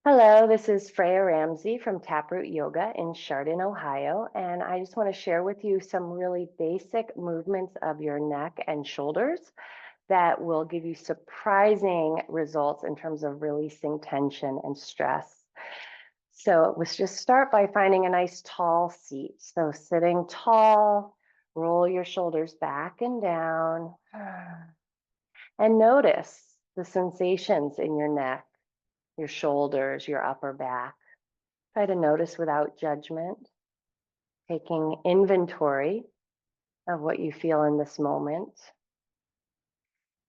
Hello, this is Freya Ramsey from Taproot Yoga in Chardon, Ohio, and I just want to share with you some really basic movements of your neck and shoulders that will give you surprising results in terms of releasing tension and stress. So let's just start by finding a nice tall seat. So sitting tall, roll your shoulders back and down, and notice the sensations in your neck, your shoulders, your upper back. Try to notice without judgment, taking inventory of what you feel in this moment.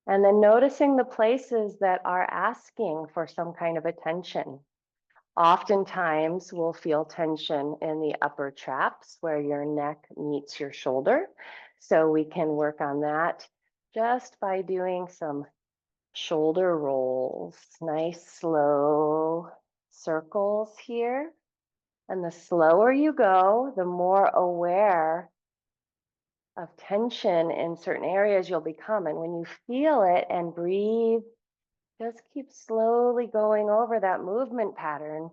And then noticing the places that are asking for some kind of attention. Oftentimes we'll feel tension in the upper traps where your neck meets your shoulder. So we can work on that just by doing some shoulder rolls, nice slow circles here. And the slower you go, the more aware of tension in certain areas you'll become. And when you feel it and breathe, just keep slowly going over that movement pattern.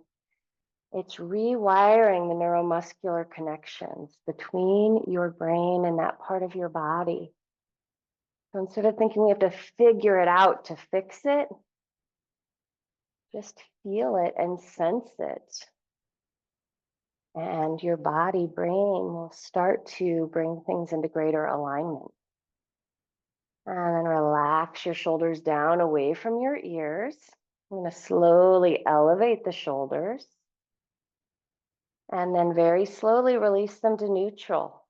It's rewiring the neuromuscular connections between your brain and that part of your body. So instead of thinking we have to figure it out to fix it, just feel it and sense it. And your body, brain will start to bring things into greater alignment. And then relax your shoulders down away from your ears. I'm going to slowly elevate the shoulders. And then very slowly release them to neutral.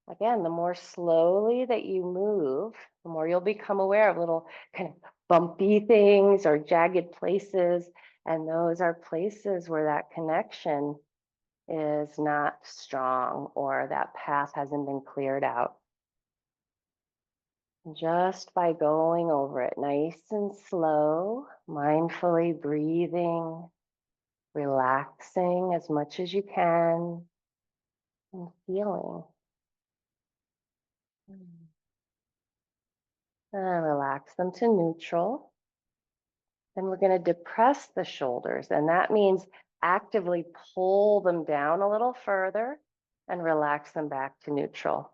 Again, the more slowly that you move, the more you'll become aware of little kind of bumpy things or jagged places. And those are places where that connection is not strong or that path hasn't been cleared out. Just by going over it nice and slow, mindfully breathing, relaxing as much as you can, and feeling. And relax them to neutral. Then we're going to depress the shoulders, and that means actively pull them down a little further and relax them back to neutral.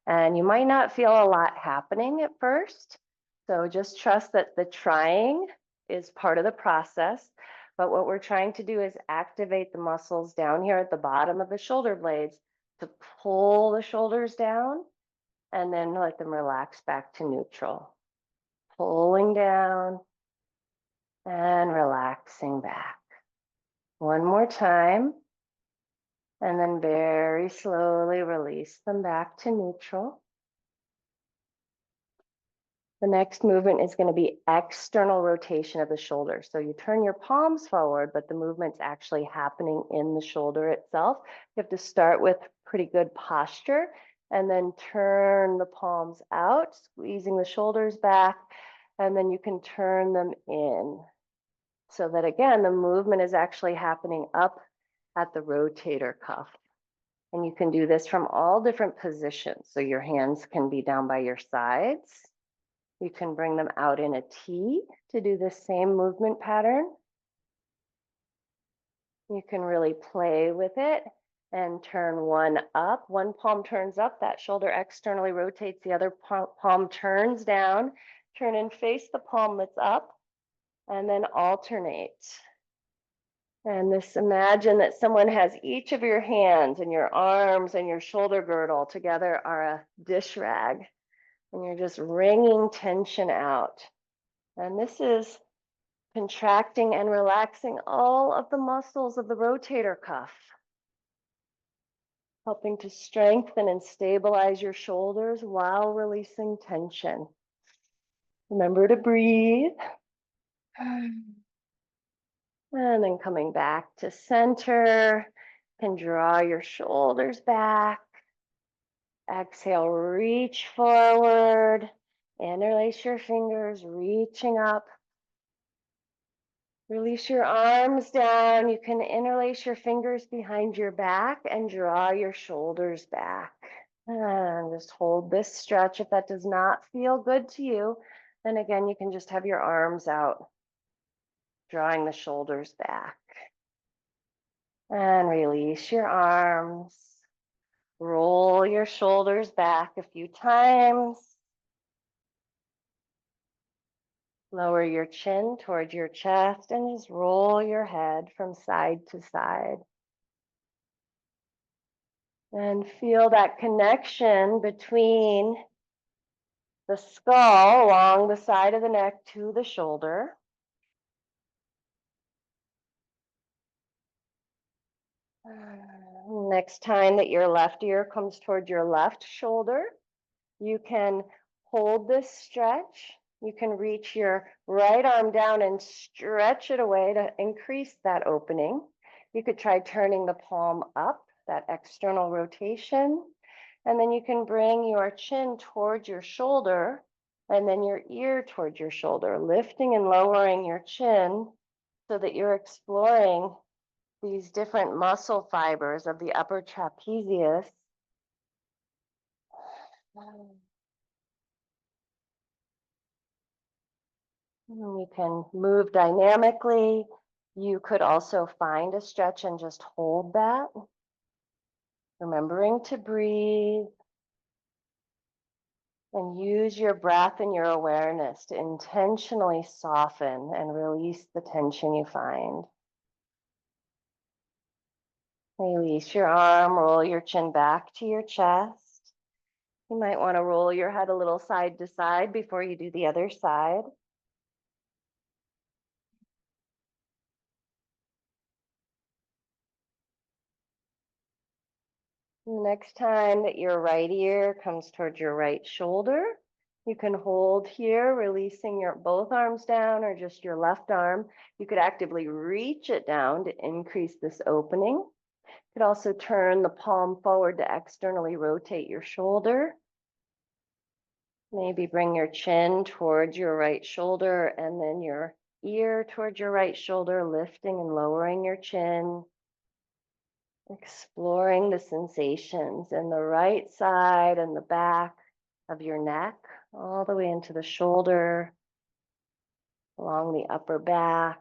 And you might not feel a lot happening at first, so just trust that the trying is part of the process. But what we're trying to do is activate the muscles down here at the bottom of the shoulder blades to pull the shoulders down and then let them relax back to neutral. Pulling down and relaxing back. One more time. And then very slowly release them back to neutral. The next movement is going to be external rotation of the shoulder. So you turn your palms forward, but the movement's actually happening in the shoulder itself. You have to start with pretty good posture and then turn the palms out, squeezing the shoulders back, and then you can turn them in. So that again, the movement is actually happening up at the rotator cuff. And you can do this from all different positions. So your hands can be down by your sides. You can bring them out in a T to do the same movement pattern. You can really play with it and turn one up. One palm turns up, that shoulder externally rotates, the other palm turns down. Turn and face the palm that's up, and then alternate. And this, imagine that someone has each of your hands and your arms and your shoulder girdle together are a dish rag. And you're just wringing tension out. And this is contracting and relaxing all of the muscles of the rotator cuff, helping to strengthen and stabilize your shoulders while releasing tension. Remember to breathe. And then coming back to center, you can draw your shoulders back. Exhale, reach forward, interlace your fingers, reaching up. Release your arms down. You can interlace your fingers behind your back and draw your shoulders back. And just hold this stretch. If that does not feel good to you, then again, you can just have your arms out, drawing the shoulders back. And release your arms. Roll your shoulders back a few times. Lower your chin towards your chest and just roll your head from side to side. And feel that connection between the skull along the side of the neck to the shoulder. Next time that your left ear comes towards your left shoulder, you can hold this stretch. You can reach your right arm down and stretch it away to increase that opening. You could try turning the palm up, that external rotation. And then you can bring your chin towards your shoulder and then your ear towards your shoulder, lifting and lowering your chin so that you're exploring these different muscle fibers of the upper trapezius. You can move dynamically. You could also find a stretch and just hold that. Remembering to breathe and use your breath and your awareness to intentionally soften and release the tension you find. Release your arm, roll your chin back to your chest. You might want to roll your head a little side to side before you do the other side. Next time that your right ear comes towards your right shoulder, you can hold here, releasing your both arms down or just your left arm. You could actively reach it down to increase this opening. You could also turn the palm forward to externally rotate your shoulder. Maybe bring your chin towards your right shoulder and then your ear towards your right shoulder, lifting and lowering your chin. Exploring the sensations in the right side and the back of your neck, all the way into the shoulder, along the upper back.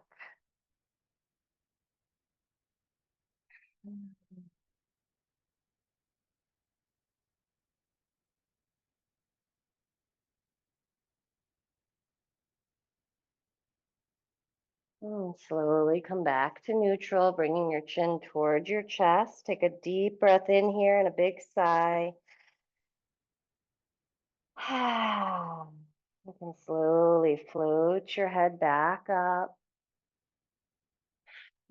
And slowly come back to neutral, bringing your chin towards your chest. Take a deep breath in here and a big sigh. You can slowly float your head back up.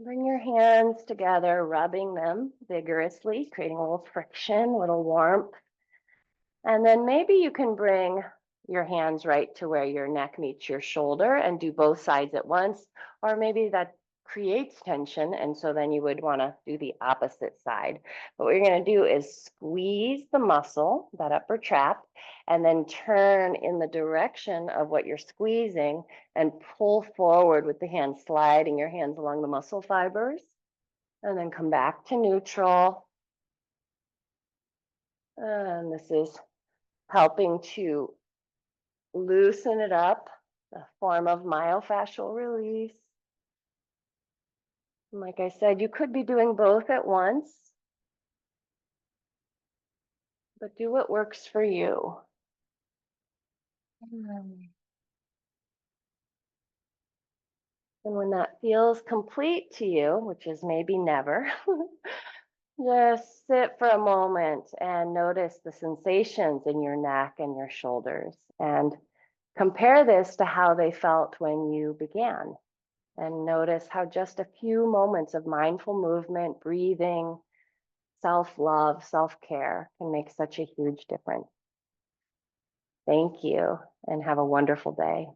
Bring your hands together, rubbing them vigorously, creating a little friction, a little warmth. And then maybe you can bring your hands right to where your neck meets your shoulder and do both sides at once, or maybe that creates tension, and so then you would want to do the opposite side. But what you're going to do is squeeze the muscle, that upper trap, and then turn in the direction of what you're squeezing and pull forward with the hands, sliding your hands along the muscle fibers, and then come back to neutral. And this is helping to loosen it up, a form of myofascial release. And like I said, you could be doing both at once, but do what works for you. And when that feels complete to you, which is maybe never, just sit for a moment and notice the sensations in your neck and your shoulders and compare this to how they felt when you began. And notice how just a few moments of mindful movement, breathing, self-love, self-care can make such a huge difference. Thank you and have a wonderful day.